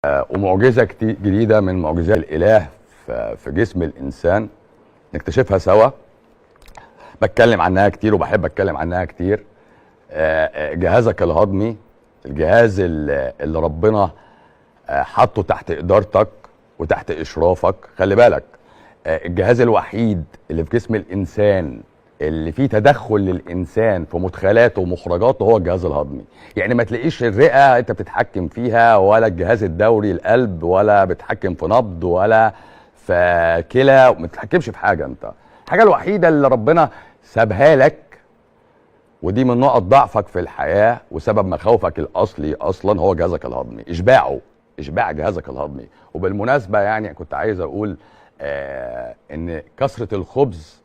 ومعجزة جديدة من معجزات الإله في جسم الإنسان نكتشفها سوا. بتكلم عنها كتير وبحب أتكلم عنها كتير. جهازك الهضمي، الجهاز اللي ربنا حطه تحت إدارتك وتحت إشرافك. خلي بالك، الجهاز الوحيد اللي في جسم الإنسان اللي فيه تدخل للإنسان في مدخلاته ومخرجاته هو الجهاز الهضمي. يعني ما تلاقيش الرئة انت بتتحكم فيها، ولا الجهاز الدوري القلب، ولا بتتحكم في نبض، ولا في كلى، ما تتحكمش في حاجة. انت الحاجة الوحيدة اللي ربنا سابها لك، ودي من نقط ضعفك في الحياة وسبب مخاوفك الأصلي أصلا، هو جهازك الهضمي. اشباع جهازك الهضمي. وبالمناسبة يعني كنت عايز أقول إن كثرة الخبز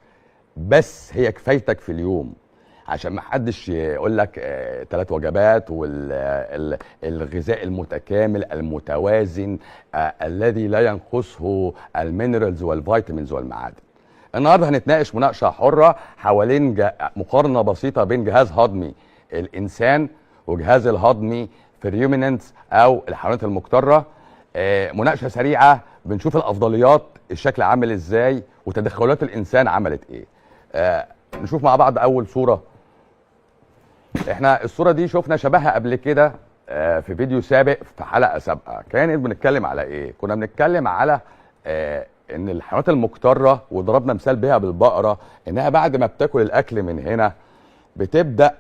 بس هي كفايتك في اليوم، عشان ما حدش يقول لك 3 وجبات والغذاء المتكامل المتوازن الذي لا ينقصه المينرالز والفيتامينز والمعادن. النهارده هنتناقش مناقشه حره حوالين مقارنه بسيطه بين جهاز هضمي الانسان وجهاز الهضمي في الريوميننتس او الحيوانات المقتره. مناقشه سريعه بنشوف الافضليات، الشكل عامل ازاي، وتدخلات الانسان عملت ايه. نشوف مع بعض اول صوره. احنا الصوره دي شفنا شبهها قبل كده في فيديو سابق في حلقه سابقه. كانت بنتكلم على ايه؟ كنا بنتكلم على ان الحيوانات المقتره، وضربنا مثال بيها بالبقره، انها بعد ما بتاكل الاكل من هنا بتبدا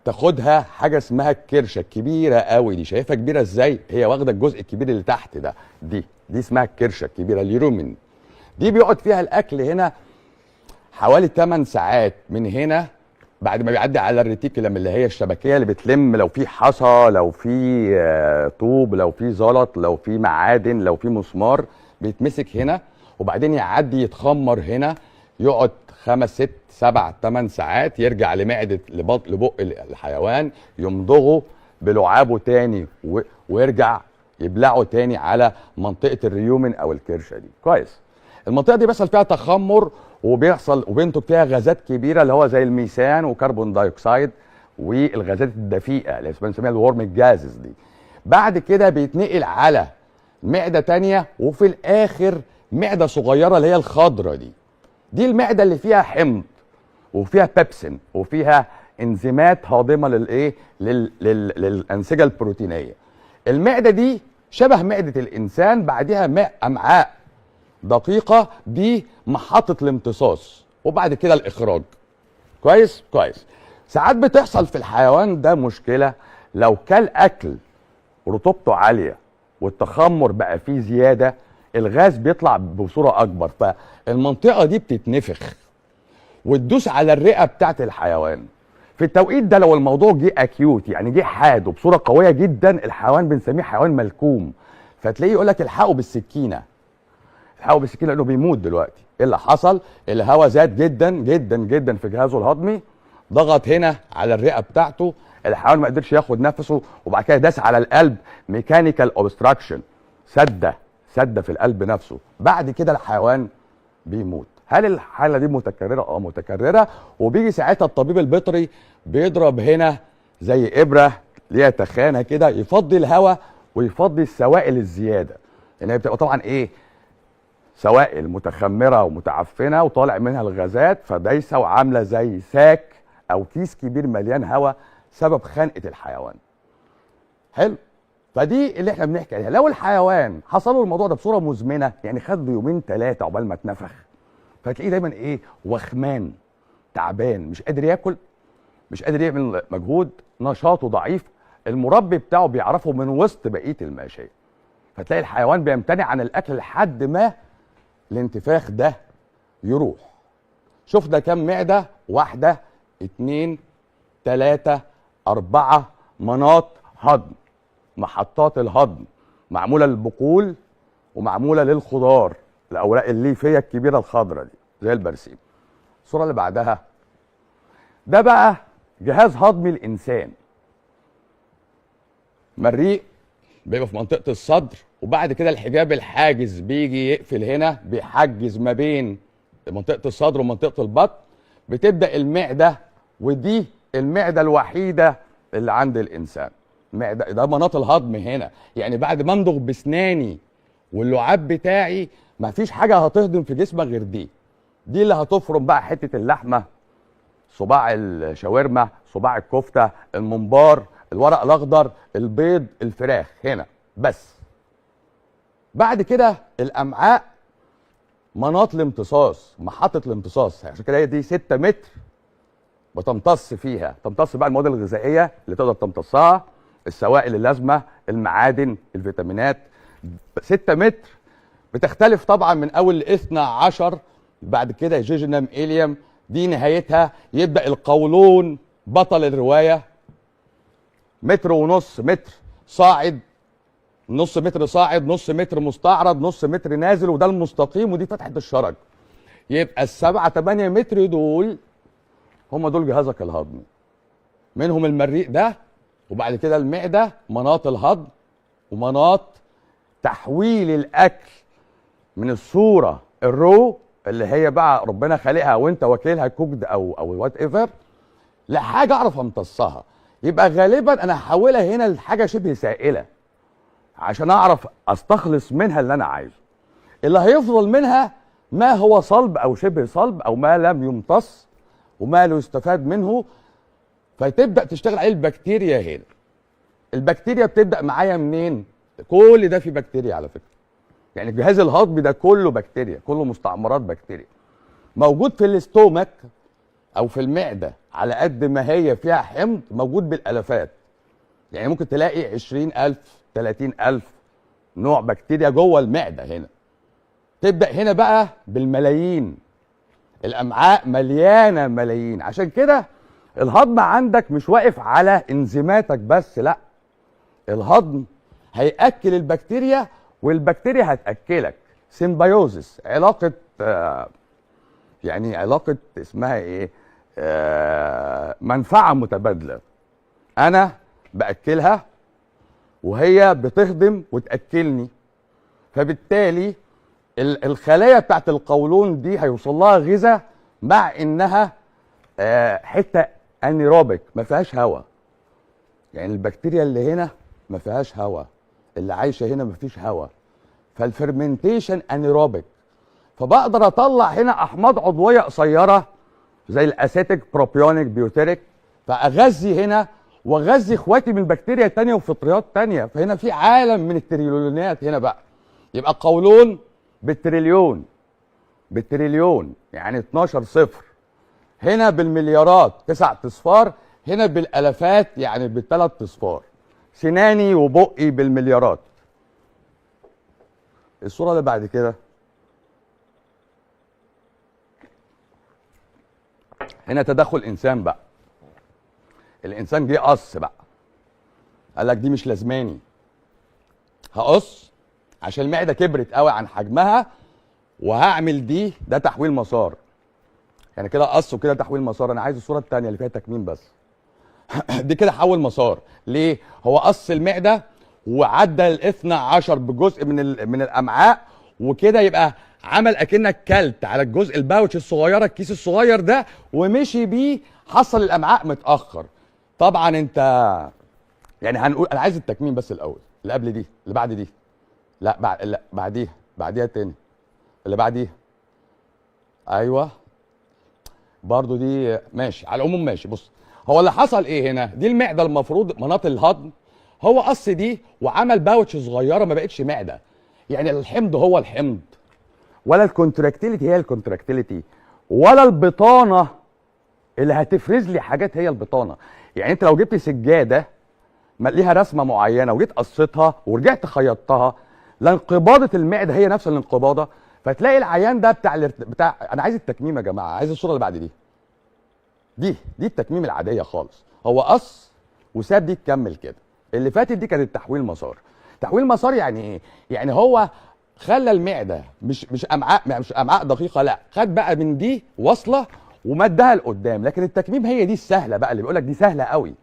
تاخدها حاجه اسمها الكرشه الكبيره قوي دي. شايفها كبيره ازاي؟ هي واخده الجزء الكبير اللي تحت ده. دي اسمها الكرشه الكبيره، اليورومين. دي بيقعد فيها الاكل هنا حوالي 8 ساعات من هنا، بعد ما بيعدي على الريتيكولم اللي هي الشبكيه اللي بتلم لو في حصى، لو في طوب، لو في زلط، لو في معادن، لو في مسمار، بيتمسك هنا وبعدين يعدي يتخمر هنا، يقعد 5 6 7 8 ساعات، يرجع لمعده لبق الحيوان، يمضغه بلعابه تاني ويرجع يبلعه تاني على منطقه الريومن او الكرشه دي. كويس. المنطقه دي بيحصل فيها تخمر وبينتج فيها غازات كبيره اللي هو زي الميثان وكربون دايوكسيد والغازات الدفيئه اللي بنسميها الورم جازز دي. بعد كده بيتنقل على معده تانية، وفي الاخر معده صغيره اللي هي الخضره دي المعده اللي فيها حمض وفيها بيبسين وفيها انزيمات هاضمه للانسجه البروتينيه. المعده دي شبه معده الانسان، بعدها امعاء دقيقه، دي محطه الامتصاص، وبعد كده الاخراج. كويس. ساعات بتحصل في الحيوان ده مشكله، لو كل اكل رطوبته عاليه والتخمر بقى فيه زياده، الغاز بيطلع بصوره اكبر، فالمنطقه دي بتتنفخ وتدوس على الرئه بتاعت الحيوان. في التوقيت ده لو الموضوع جه اكيوت، يعني جه حاد وبصوره قويه جدا، الحيوان بنسميه حيوان ملكوم، فتلاقيه يقول لك الحقوا بالسكينه، لانه بيموت دلوقتي. ايه اللي حصل؟ الهواء زاد جدا جدا جدا في جهازه الهضمي، ضغط هنا على الرئه بتاعته، الحيوان ما قدرش ياخد نفسه، وبعد كده داس على القلب، ميكانيكال اوبستراكشن، سده في القلب نفسه. بعد كده الحيوان بيموت. هل الحاله دي متكرره؟ متكرره. وبيجي ساعتها الطبيب البيطري بيضرب هنا زي ابره ليها تخانه كده، يفضي الهواء ويفضي السوائل الزياده، لان هي بتبقى طبعا ايه؟ سوائل متخمره ومتعفنه وطالع منها الغازات، فدايسه وعامله زي ساك او كيس كبير مليان هواء، سبب خنقه الحيوان. حلو. فدي اللي احنا بنحكي عليها. لو الحيوان حصل له الموضوع ده بصوره مزمنه، يعني خد له 2 3 عقبال ما اتنفخ، فتلاقيه دايما ايه؟ وخمان، تعبان، مش قادر ياكل، مش قادر يعمل مجهود، نشاطه ضعيف، المربي بتاعه بيعرفه من وسط بقيه الماشيه، فتلاقي الحيوان بيمتنع عن الاكل لحد ما الانتفاخ ده يروح. شفنا كم معده؟ 1 2 3 4 مناط هضم، محطات الهضم، معموله للبقول ومعموله للخضار، الاوراق الليفيه الكبيره الخضراء دي زي البرسيم. الصوره اللي بعدها ده بقى جهاز هضمي الانسان. مريء بيبقى في منطقه الصدر، وبعد كده الحجاب الحاجز بيجي يقفل هنا، بيحجز ما بين منطقه الصدر ومنطقه البطن. بتبدا المعده، ودي المعده الوحيده اللي عند الانسان. معده، ده مناط الهضم هنا. يعني بعد ما امضغ بسناني واللعاب بتاعي مفيش حاجه هتهضم في جسمك غير دي. دي اللي هتفرم بقى حته اللحمه، صباع الشاورما، صباع الكفته، الممبار، الورق الاخضر، البيض، الفراخ هنا بس. بعد كده الامعاء مناط الامتصاص، محطه الامتصاص، عشان كده هي دي 6 متر بتمتص فيها، تمتص بقى المواد الغذائيه اللي تقدر تمتصها، السوائل اللازمه، المعادن، الفيتامينات. 6 متر بتختلف طبعا من اول ل 12. بعد كده جيجينم إليم، دي نهايتها. يبدا القولون بطل الروايه، متر ونص، متر صاعد، نص متر صاعد، نص متر مستعرض، نص متر نازل، وده المستقيم، ودي فتحه الشرج. يبقى ال7 8 متر دول هم دول جهازك الهضمي. منهم المريء ده، وبعد كده المعده، مناط الهضم ومناط تحويل الاكل من الصوره الرو اللي هي بقى ربنا خالقها وانت واكلها كوكد او وات ايفر، لحاجه اعرف امتصها. يبقى غالبا انا هحولها هنا لحاجه شبه سائله عشان اعرف استخلص منها اللي انا عايزه. اللي هيفضل منها ما هو صلب او شبه صلب او ما لم يمتص وما لا يستفاد منه، فتبدا تشتغل عليه البكتيريا هنا. البكتيريا بتبدا معايا منين؟ كل ده في بكتيريا على فكره. يعني الجهاز الهضمي ده كله بكتيريا، كله مستعمرات بكتيريا. موجود في الاستومك او في المعده على قد ما هي فيها حمض، موجود بالالافات. يعني ممكن تلاقي 20,000 30,000 نوع بكتيريا جوه المعده هنا. تبدا هنا بقى بالملايين. الامعاء مليانه ملايين. عشان كده الهضم عندك مش واقف على انزيماتك بس، لا، الهضم هياكل البكتيريا والبكتيريا هتاكلك. سيمبيوزس، علاقه يعني علاقه اسمها ايه، منفعه متبادله. انا باكلها وهي بتهضم وتاكلني. فبالتالي الخلايا بتاعت القولون دي هيوصل لها غذاء، مع انها حته انيروبيك ما فيهاش هواء. يعني البكتيريا اللي هنا ما فيهاش هواء، اللي عايشه هنا ما فيش هواء، فالفرمنتيشن انيروبيك. فبقدر اطلع هنا احماض عضويه قصيره زي الاسيتيك بروبيونيك بيوتيريك، فاغذي هنا واغذي اخواتي من البكتيريا الثانيه وفطريات ثانيه. فهنا في عالم من التريليونات هنا بقى. يبقى قولون بالتريليون، بالتريليون يعني 12 صفر. هنا بالمليارات 9 اصفار. هنا بالالافات يعني بالثلاث اصفار. سناني وبقي بالمليارات. الصوره اللي بعد كده، هنا تدخل انسان بقى. الانسان جه قص بقى، قال لك دي مش لازماني، هقص عشان المعده كبرت قوي عن حجمها، وهعمل دي، ده تحويل مسار. يعني كده قص وكده تحويل مسار. انا عايز الصوره الثانيه اللي فيها تكميم بس. دي كده حول مسار. ليه؟ هو قص المعده وعدى ال 12 بجزء من الامعاء، وكده يبقى عمل اكنك كلت على الجزء الباوتش الصغيره، الكيس الصغير ده، ومشي بيه، حصل الامعاء متاخر. طبعا انت يعني هنقول، انا عايز التكميم بس الاول، اللي قبل دي، اللي بعد دي، لا بعديها، بعديها تاني، اللي بعديها، ايوه برضو دي ماشي. على العموم ماشي. بص، هو اللي حصل ايه هنا؟ دي المعده المفروض مناط الهضم، هو قص دي وعمل باوتش صغيره ما بقتش معده. يعني الحمض هو الحمض، ولا الكونتراكتيليتي هي الكونتراكتيليتي، ولا البطانه اللي هتفرز لي حاجات هي البطانه. يعني انت لو جبت سجاده ليها رسمه معينه وجيت قصيتها ورجعت خيطتها، لانقباضه المعده هي نفس الانقباضه. فتلاقي العيان ده بتاع انا عايز التكميم يا جماعه، عايز الصوره اللي بعد دي التكميم العاديه خالص. هو قص وساب دي تكمل كده. اللي فاتت دي كانت تحويل مسار. تحويل مسار يعني ايه؟ يعني هو خلى المعده مش امعاء دقيقه، لا، خد بقى من دي وصله ومدها لقدام. لكن التكميم هي دي السهله بقى، اللي بيقول لك دي سهله قوي،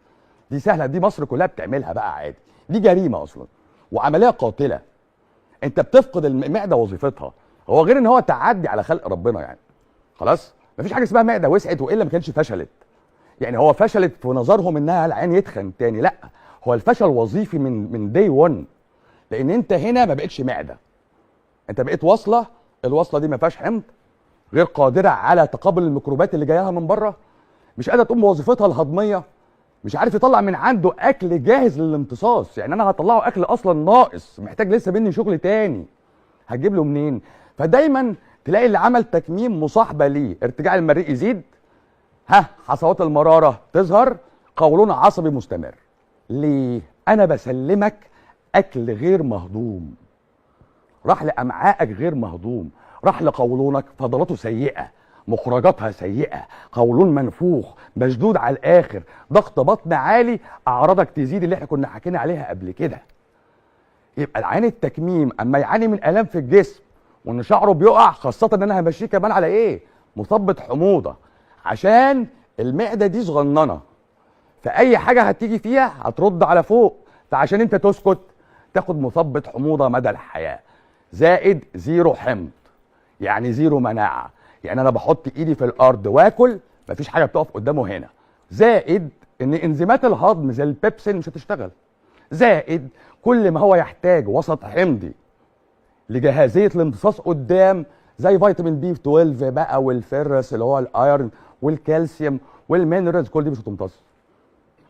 دي سهله، دي مصر كلها بتعملها بقى عادي. دي جريمه اصلا وعمليه قاتله. انت بتفقد المعده وظيفتها. هو غير ان هو تعدي على خلق ربنا يعني. خلاص مفيش حاجه اسمها معده وسعت والا ما كانش فشلت. يعني هو فشلت في نظرهم انها العين يتخن تاني، لا، هو الفشل وظيفي من داي 1. لان انت هنا ما بقتش معده، انت بقيت واصله، الوصله دي ما فيهاش حمض، غير قادره على تقابل الميكروبات اللي جايه لها من بره، مش قادره تقوم بوظيفتها الهضميه، مش عارف يطلع من عنده اكل جاهز للامتصاص. يعني انا هطلعه اكل اصلا ناقص، محتاج لسه مني شغل تاني، هتجيب له منين؟ فدايما تلاقي اللي عمل تكميم مصاحبه ليه ارتجاع المريء يزيد، حصوات المراره تظهر، قولون عصبي مستمر. ليه؟ انا بسلمك اكل غير مهضوم، راح لامعائك غير مهضوم، راح لقولونك فضلاته سيئه، مخرجاتها سيئه، قولون منفوخ مشدود على الاخر، ضغط بطن عالي، اعراضك تزيد اللي احنا كنا حكينا عليها قبل كده. يبقى العين التكميم اما يعاني من الام في الجسم وان شعره بيقع، خاصه ان انا همشيه كمان على ايه؟ مثبط حموضه، عشان المعده دي صغننه، فاي حاجه هتيجي فيها هترد على فوق، فعشان انت تسكت تاخد مثبط حموضه مدى الحياه. زائد زيرو حمض، يعني زيرو مناعه، يعني انا بحط ايدي في الارض واكل مفيش حاجه بتقف قدامه هنا. زائد ان انزيمات الهضم زي البيبسين مش هتشتغل. زائد كل ما هو يحتاج وسط حمضي لجاهزيه الامتصاص قدام، زي فيتامين بي 12 بقى والفيرس اللي هو الايرن والكالسيوم والمينرالز، كل دي مش هتمتص.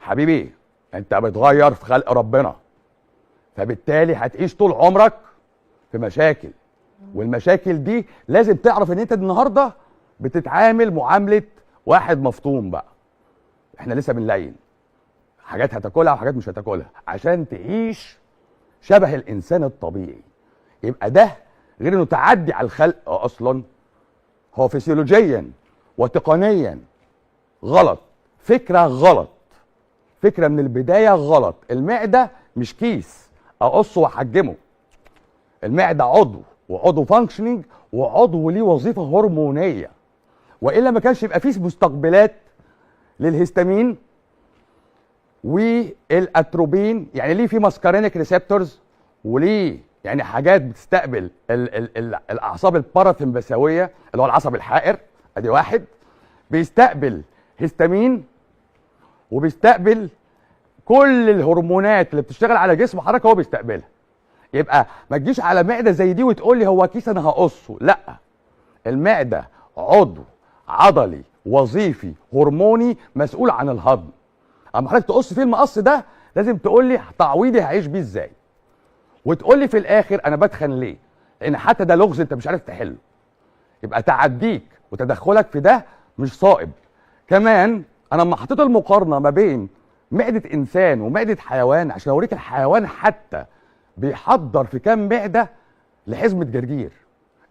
حبيبي انت بتغير في خلق ربنا، فبالتالي هتعيش طول عمرك في مشاكل، والمشاكل دي لازم تعرف ان انت النهارده بتتعامل معامله واحد مفطوم بقى. احنا لسه بنلين حاجات هتاكلها وحاجات مش هتاكلها عشان تعيش شبه الانسان الطبيعي. يبقى ده غير انه تعدي على الخلق اصلا، هو فسيولوجيا وتقنيا غلط، فكره غلط، فكره من البدايه غلط. المعده مش كيس اقصه واحجمه، المعده عضو، وعضو فانكشننج، وعضو ليه وظيفه هرمونيه، والا ما كانش يبقى فيه مستقبلات للهستامين والاتروبين. يعني ليه في ماسكارينيك ريسبتورز، وليه يعني حاجات بتستقبل ال الاعصاب الباراسمبثاويه اللي هو العصب الحائر، ادي واحد بيستقبل هستامين وبيستقبل كل الهرمونات اللي بتشتغل على جسم حضرتك هو بيستقبلها. يبقى ما تجيش على معده زي دي وتقول لي هو كيس انا هقصه، لا، المعده عضو عضلي وظيفي هرموني مسؤول عن الهضم. اما حضرتك تقص فيه المقص ده لازم تقول لي تعويضي هعيش بيه ازاي، وتقول لي في الاخر انا بتخن ليه، لان حتى ده لغز انت مش عارف تحله. يبقى تعديك وتدخلك في ده مش صائب. كمان انا لما حطيت المقارنه ما بين معده انسان ومعده حيوان عشان اوريك الحيوان حتى بيحضر في كام معده لحزمه جرجير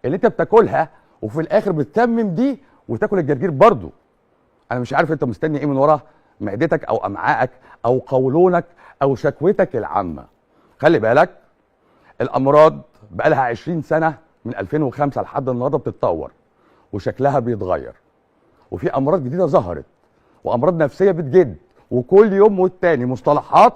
اللي انت بتاكلها، وفي الاخر بتتمم دي وتاكل الجرجير برضو. انا مش عارف انت مستني ايه من ورا معدتك او امعائك او قولونك او شكوتك العامه. خلي بالك الامراض بقالها 20 سنه من 2005 لحد النهارده بتتطور وشكلها بيتغير، وفي امراض جديده ظهرت وامراض نفسيه بتجد، وكل يوم والتاني مصطلحات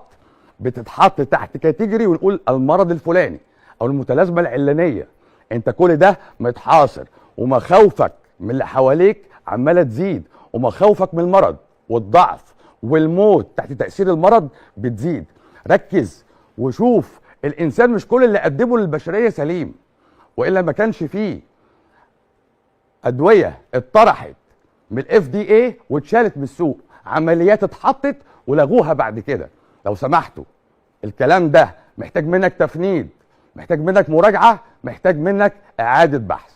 بتتحط تحت كاتيجوري ونقول المرض الفلاني او المتلازمه العلانيه. انت كل ده متحاصر، ومخاوفك من اللي حواليك عماله تزيد، ومخاوفك من المرض والضعف والموت تحت تاثير المرض بتزيد. ركز وشوف الانسان مش كل اللي قدمه للبشريه سليم، والا ما كانش فيه ادويه اتطرحت من الاف دي اي واتشالت من السوق، عمليات اتحطت ولغوها بعد كده. لو سمحتوا الكلام ده محتاج منك تفنيد، محتاج منك مراجعه، محتاج منك اعاده بحث.